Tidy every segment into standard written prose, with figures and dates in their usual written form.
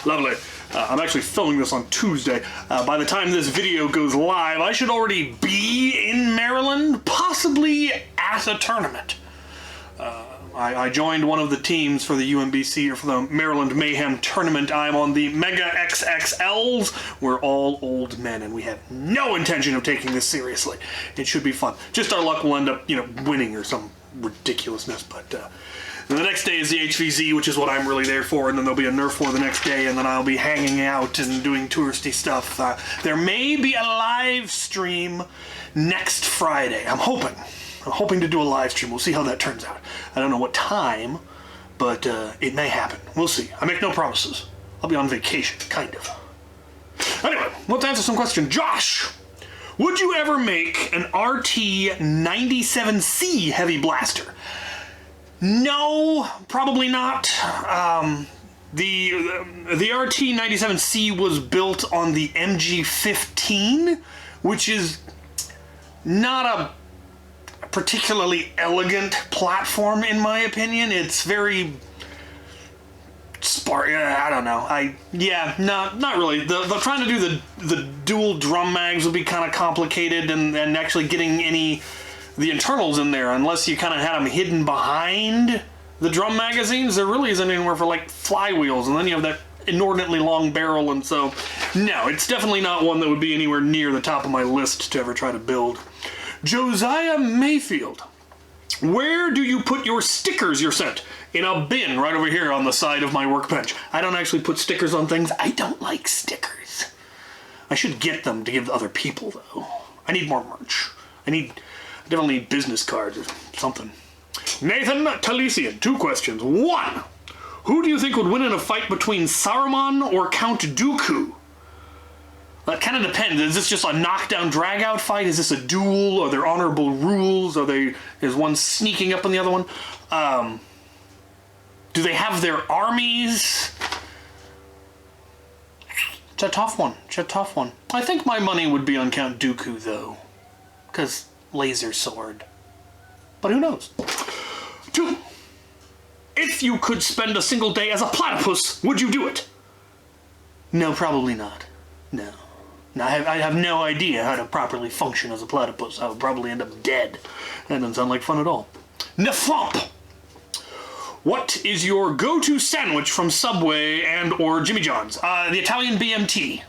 Lovely. I'm actually filming this on Tuesday. By the time this video goes live, I should already be in Maryland, possibly at a tournament. I joined one of the teams for the UMBC, or for the Maryland Mayhem tournament. I'm on the Mega XXLs. We're all old men, and we have no intention of taking this seriously. It should be fun. Just our luck will end up, winning or some ridiculousness, but the next day is the HVZ, which is what I'm really there for, and then there'll be a Nerf war the next day, and then I'll be hanging out and doing touristy stuff. There may be a live stream next Friday. I'm hoping to do a live stream. We'll see how that turns out. I don't know what time, but it may happen. We'll see. I make no promises. I'll be on vacation, kind of. Anyway, let's answer some questions. Josh, would you ever make an RT-97C heavy blaster? No, probably not. The RT-97C was built on the MG-15, which is not a particularly elegant platform, in my opinion. It's very sparse. I don't know. Not really. The trying to do the dual drum mags would be kind of complicated, and actually getting the internals in there, unless you kind of had them hidden behind the drum magazines, there really isn't anywhere for like flywheels, and then you have that inordinately long barrel, and so no, it's definitely not one that would be anywhere near the top of my list to ever try to build. Josiah Mayfield, where do you put your stickers you're sent? In a bin right over here on the side of my workbench. I don't actually put stickers on things. I don't like stickers. I should get them to give to other people, though. I need more merch. I definitely need business cards or something. Nathan Talisian, 2 questions. 1, who do you think would win in a fight between Saruman or Count Dooku? That kind of depends. Is this just a knockdown, drag-out fight? Is this a duel? Are there honorable rules? Is one sneaking up on the other one? Do they have their armies? It's a tough one. I think my money would be on Count Dooku, though. Because laser sword. But who knows? 2, if you could spend a single day as a platypus, would you do it? No, probably not. No. I have no idea how to properly function as a platypus. I would probably end up dead. That doesn't sound like fun at all. Neflump! What is your go-to sandwich from Subway and or Jimmy John's? The Italian BMT.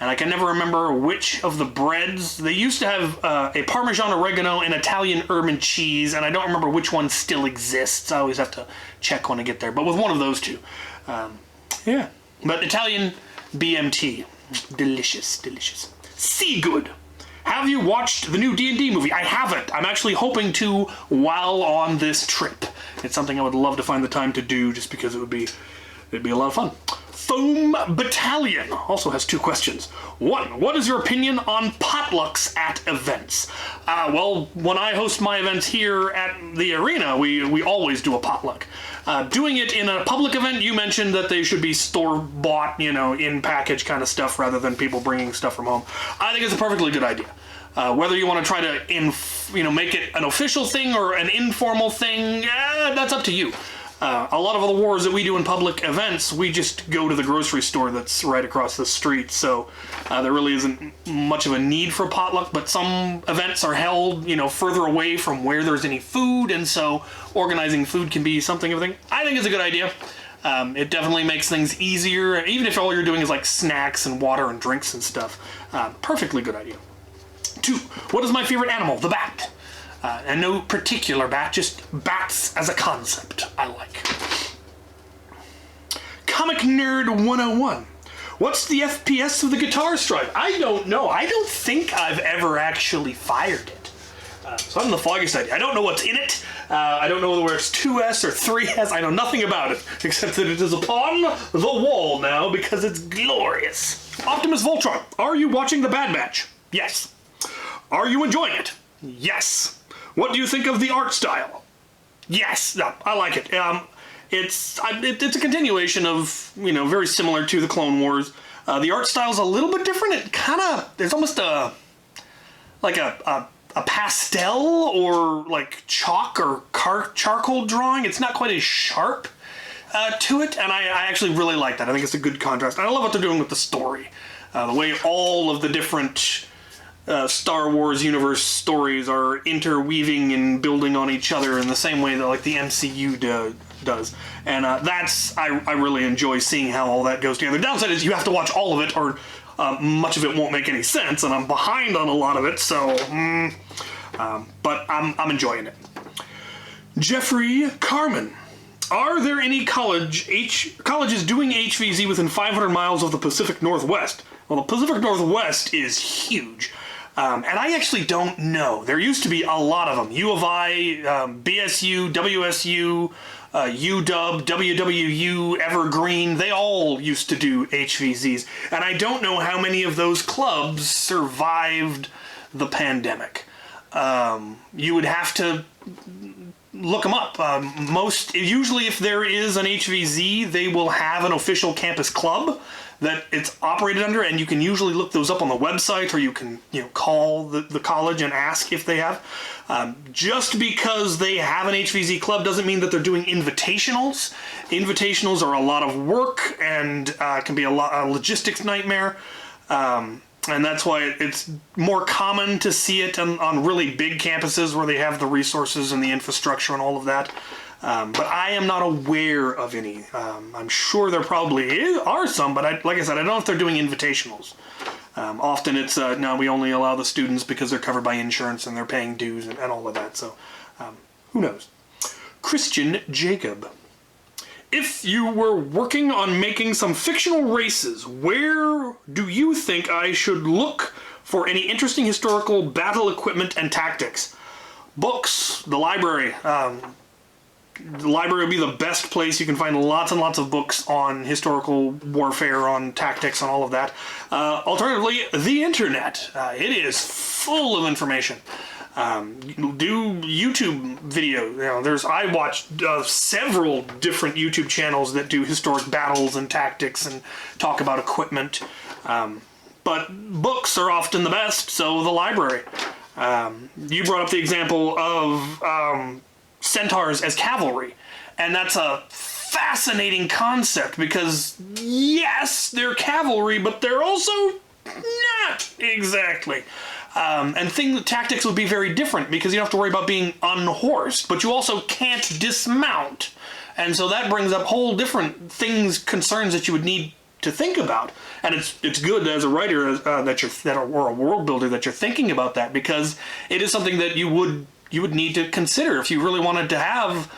And I can never remember which of the breads. They used to have a Parmesan oregano and Italian herb and cheese, and I don't remember which one still exists. I always have to check when I get there. But with one of those two. Yeah. But Italian BMT. Delicious. See good. Have you watched the new D&D movie? I haven't. I'm actually hoping to while on this trip. It's something I would love to find the time to do, just because it'd be a lot of fun. Foam Battalion also has 2 questions. 1, what is your opinion on potlucks at events? Well, when I host my events here at the arena, we always do a potluck. Doing it in a public event, you mentioned that they should be store-bought, in-package kind of stuff rather than people bringing stuff from home. I think it's a perfectly good idea. Whether you want to try to, make it an official thing or an informal thing, that's up to you. A lot of the wars that we do in public events, we just go to the grocery store that's right across the street, so there really isn't much of a need for potluck, but some events are held, further away from where there's any food, and so organizing food can be something I think is a good idea. It definitely makes things easier, even if all you're doing is like snacks and water and drinks and stuff. Perfectly good idea. 2, what is my favorite animal? The bat. And no particular bat, just bats as a concept I like. Comic Nerd 101. What's the FPS of the Guitar Strike? I don't know. I don't think I've ever actually fired it. So I'm the foggy side. I don't know what's in it. I don't know whether it's 2S or 3S. I know nothing about it, except that it is upon the wall now because it's glorious. Optimus Voltron, are you watching The Bad Batch? Yes. Are you enjoying it? Yes. What do you think of the art style? Yes, no, I like it. It's a continuation of, very similar to the Clone Wars. The art style's a little bit different. There's almost a pastel or like chalk or charcoal drawing. It's not quite as sharp to it, and I actually really like that. I think it's a good contrast. And I love what they're doing with the story. The way all of the different Star Wars universe stories are interweaving and building on each other in the same way that like the MCU does. And I really enjoy seeing how all that goes together. The downside is you have to watch all of it or much of it won't make any sense, and I'm behind on a lot of it, so but I'm enjoying it. Jeffrey Carmen. Are there any colleges doing HVZ within 500 miles of the Pacific Northwest? Well, the Pacific Northwest is huge. And I actually don't know. There used to be a lot of them. U of I, BSU, WSU, UW, WWU, Evergreen, they all used to do HVZs. And I don't know how many of those clubs survived the pandemic. You would have to look them up. Usually if there is an HVZ, they will have an official campus club that it's operated under, and you can usually look those up on the website, or you can call the college and ask if they have. Just because they have an HVZ club doesn't mean that they're doing invitationals. Invitationals are a lot of work and can be a logistics nightmare. And that's why it's more common to see it on really big campuses where they have the resources and the infrastructure and all of that. But I am not aware of any. I'm sure there probably are some, but like I said, I don't know if they're doing invitationals. Often it's, no, we only allow the students because they're covered by insurance and they're paying dues and all of that. So who knows? Christian Jacob. If you were working on making some fictional races, where do you think I should look for any interesting historical battle equipment and tactics? Books, the library. The library would be the best place. You can find lots and lots of books on historical warfare, on tactics, and all of that. Alternatively, the internet. It is full of information. Do YouTube video. I watch several different YouTube channels that do historic battles and tactics and talk about equipment. But books are often the best, so the library. You brought up the example of centaurs as cavalry, and that's a fascinating concept because yes, they're cavalry, but they're also not exactly. And tactics would be very different because you don't have to worry about being unhorsed, but you also can't dismount. And so that brings up whole different concerns that you would need to think about. And it's good as a writer or a world builder that you're thinking about that, because it is something that you would need to consider if you really wanted to have,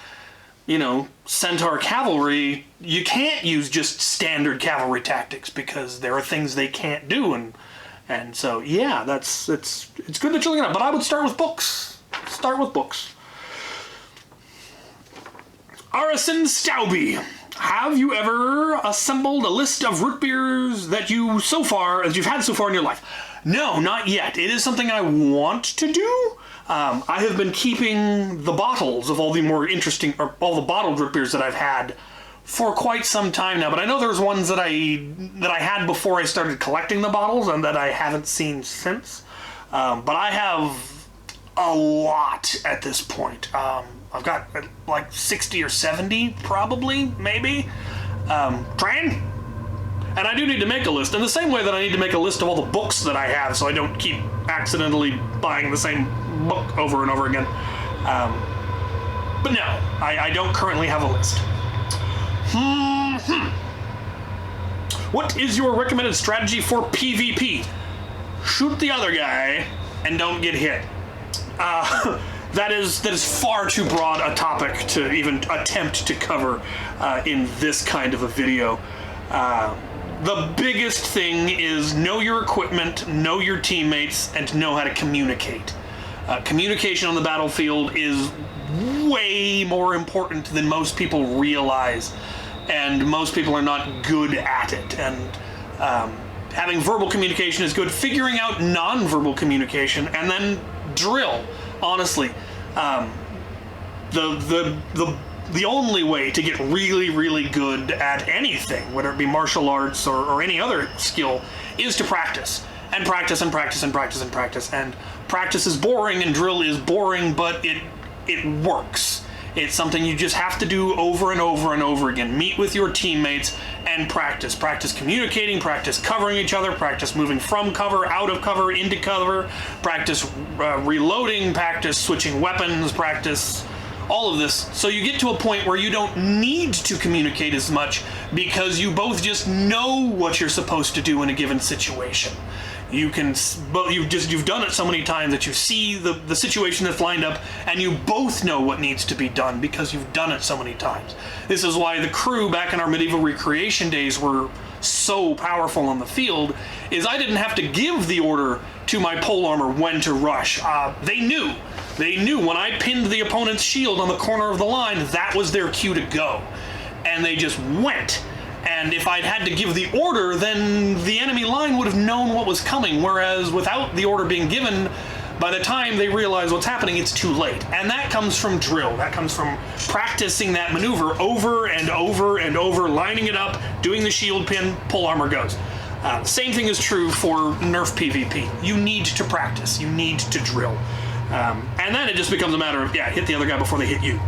centaur cavalry. You can't use just standard cavalry tactics because there are things they can't do, and so yeah, it's good that you're looking at it, but I would start with books. Arison Stauby. Have you ever assembled a list of root beers that you've had so far in your life? No, not yet. It is something I want to do. I have been keeping the bottles of all the more interesting, or all the bottled root beers that I've had for quite some time now, but I know there's ones that I had before I started collecting the bottles and that I haven't seen since. But I have a lot at this point. I've got like 60 or 70, probably, maybe. Trying. And I do need to make a list, in the same way that I need to make a list of all the books that I have so I don't keep accidentally buying the same book over and over again. But no, I don't currently have a list. What is your recommended strategy for PvP? Shoot the other guy and don't get hit. That is far too broad a topic to even attempt to cover in this kind of a video. The biggest thing is know your equipment, know your teammates, and know how to communicate. Communication on the battlefield is way more important than most people realize, and most people are not good at it. And having verbal communication is good. Figuring out non-verbal communication, and then drill. Honestly, the only way to get really, really good at anything, whether it be martial arts or any other skill, is to practice. And practice and practice and practice and practice. And practice is boring and drill is boring, but it works. It's something you just have to do over and over and over again. Meet with your teammates and practice. Practice communicating, practice covering each other, practice moving from cover, out of cover, into cover, practice reloading, practice switching weapons, practice all of this. So you get to a point where you don't need to communicate as much because you both just know what you're supposed to do in a given situation. You can, but you've done it so many times that you see the situation that's lined up, and you both know what needs to be done because you've done it so many times. This is why the crew back in our medieval recreation days were so powerful on the field. Is I didn't have to give the order to my pole armor when to rush. They knew. They knew when I pinned the opponent's shield on the corner of the line, that was their cue to go, and they just went. And if I'd had to give the order, then the enemy line would have known what was coming, whereas without the order being given, by the time they realize what's happening, it's too late. And that comes from drill. That comes from practicing that maneuver over and over and over, lining it up, doing the shield pin, pole armor goes. Same thing is true for Nerf PvP. You need to practice. You need to drill. And then it just becomes a matter of, hit the other guy before they hit you.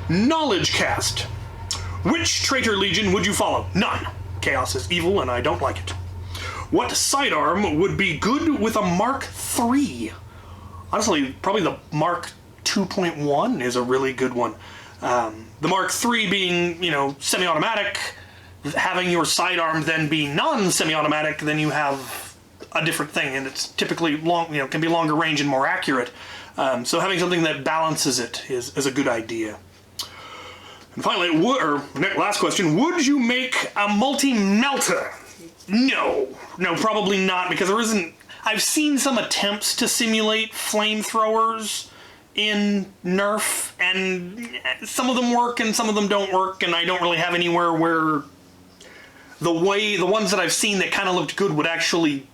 Knowledge cast. Which traitor legion would you follow? None. Chaos is evil and I don't like it. What sidearm would be good with a Mark III? Honestly, probably the Mark 2.1 is a really good one. The Mark III being, semi-automatic, having your sidearm then be non-semi-automatic, then you have a different thing, and it's typically long, can be longer range and more accurate. So having something that balances it is a good idea. And finally, last question, would you make a multi-melter? No, probably not, because there isn't. I've seen some attempts to simulate flamethrowers in Nerf, and some of them work and some of them don't work, and I don't really have anywhere where the ones that I've seen that kind of looked good would actually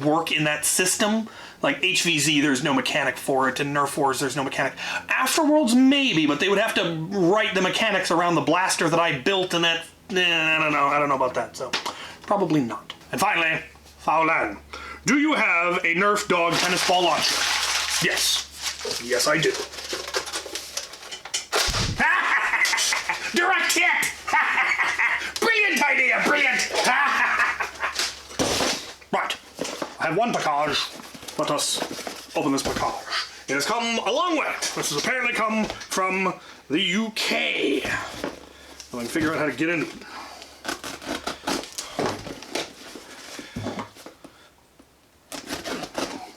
work in that system. Like HVZ, there's no mechanic for it, and Nerf Wars, there's no mechanic. Afterworlds, maybe, but they would have to write the mechanics around the blaster that I built, and that, I don't know about that, so probably not. And finally, Faulan, do you have a Nerf dog tennis ball launcher? Yes, I do. Direct hit! Brilliant idea, brilliant! Right, I have one package. Let us open this package. It has come a long way. This has apparently come from the UK. I can figure out how to get into it.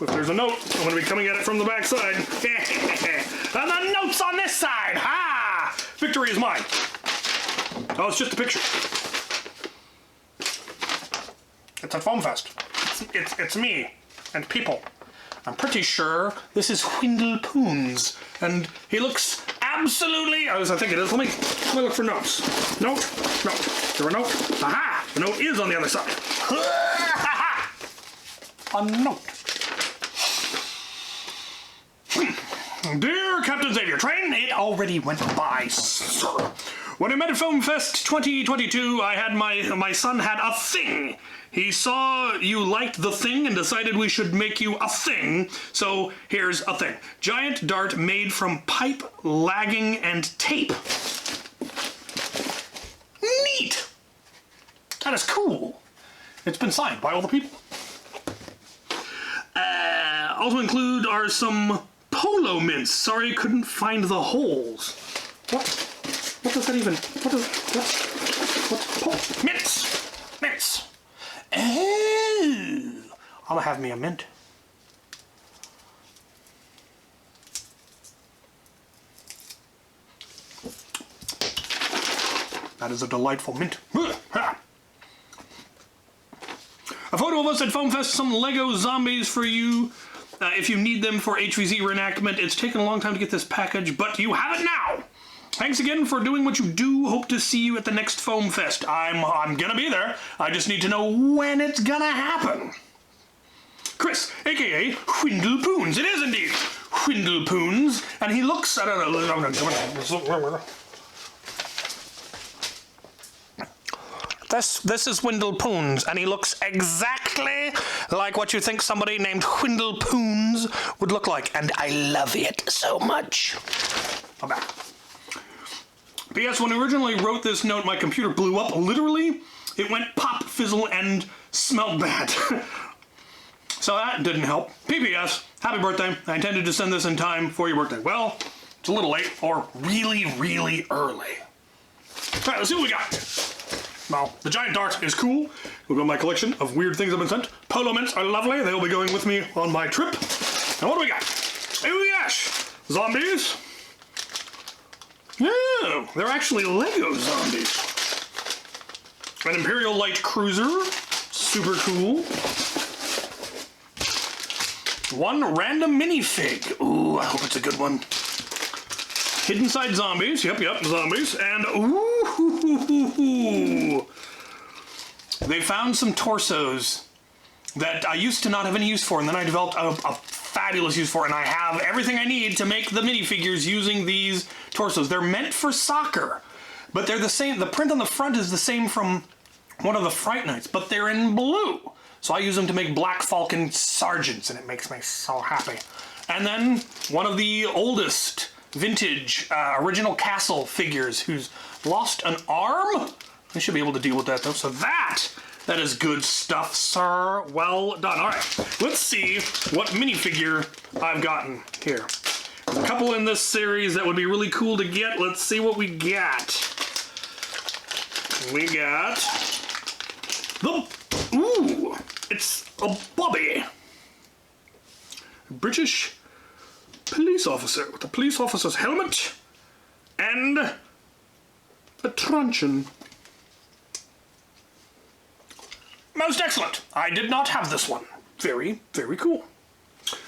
If there's a note, I'm going to be coming at it from the back side. And the note's on this side! Ha! Victory is mine. Oh, it's just a picture. It's at Foam Fest. It's me and people. I'm pretty sure this is Windle Poons, and he looks absolutely, I think it is. Let me look for notes. Note. Is there a note? Aha! The note is on the other side. A note. Dear Captain Xavier, train, it already went by, sir. When I met at Foam Fest 2022, I had my son had a thing. He saw you liked the thing and decided we should make you a thing. So here's a thing. Giant dart made from pipe, lagging, and tape. Neat! That is cool. It's been signed by all the people. Also include are some polo mints. Sorry, couldn't find the holes. What does that even? What's mints? Oh, I'll have me a mint. That is a delightful mint. A photo of us at Foam Fest, some Lego zombies for you. If you need them for HVZ reenactment, it's taken a long time to get this package, but you have it now. Thanks again for doing what you do. Hope to see you at the next Foam Fest. I'm gonna be there. I just need to know when it's gonna happen. Chris, aka Windle Poons. It is indeed Windle Poons, and he looks. I don't know. This is Wendell Poons, and he looks exactly like what you think somebody named Wendell Poons would look like, and I love it so much. I'm back. P.S. When I originally wrote this note, my computer blew up. Literally, it went pop, fizzle, and smelled bad. So that didn't help. P.P.S. Happy birthday. I intended to send this in time for your birthday. Well, it's a little late, or really, really early. All right, let's see what we got. Well, the giant dart is cool. We'll go to my collection of weird things I've been sent. Polo mints are lovely. They'll be going with me on my trip. And what do we got? Oh, yes. Zombies. Oh, they're actually Lego zombies. An Imperial Light Cruiser. Super cool. One random minifig. Ooh, I hope it's a good one. Hidden Side Zombies. Yep, zombies. And ooh, they found some torsos that I used to not have any use for, and then I developed a fabulous use for, and I have everything I need to make the minifigures using these torsos. They're meant for soccer, but they're the same. The print on the front is the same from one of the Fright Nights, but they're in blue. So I use them to make Black Falcon Sergeants, and it makes me so happy. And then one of the oldest vintage original Castle figures who's lost an arm. I should be able to deal with that though. So that is good stuff, sir. Well done. All right, let's see what minifigure I've gotten here. There's a couple in this series that would be really cool to get. Let's see what we got. We got ooh, it's a Bobby. British police officer with a police officer's helmet and a truncheon. Most excellent. I did not have this one. Very, very cool.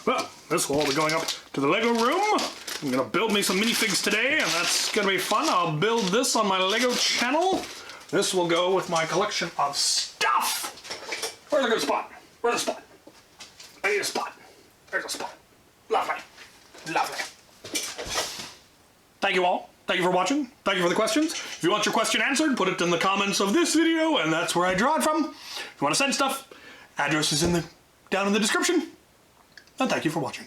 Well, this will all be going up to the Lego room. I'm gonna build me some minifigs today, and that's gonna be fun. I'll build this on my Lego channel. This will go with my collection of stuff. Where's a good spot? Where's a spot? I need a spot. There's a spot. Lovely. Lovely. Thank you all. Thank you for watching. Thank you for the questions. If you want your question answered, put it in the comments of this video, and that's where I draw it from. If you want to send stuff, address is down in the description. And thank you for watching.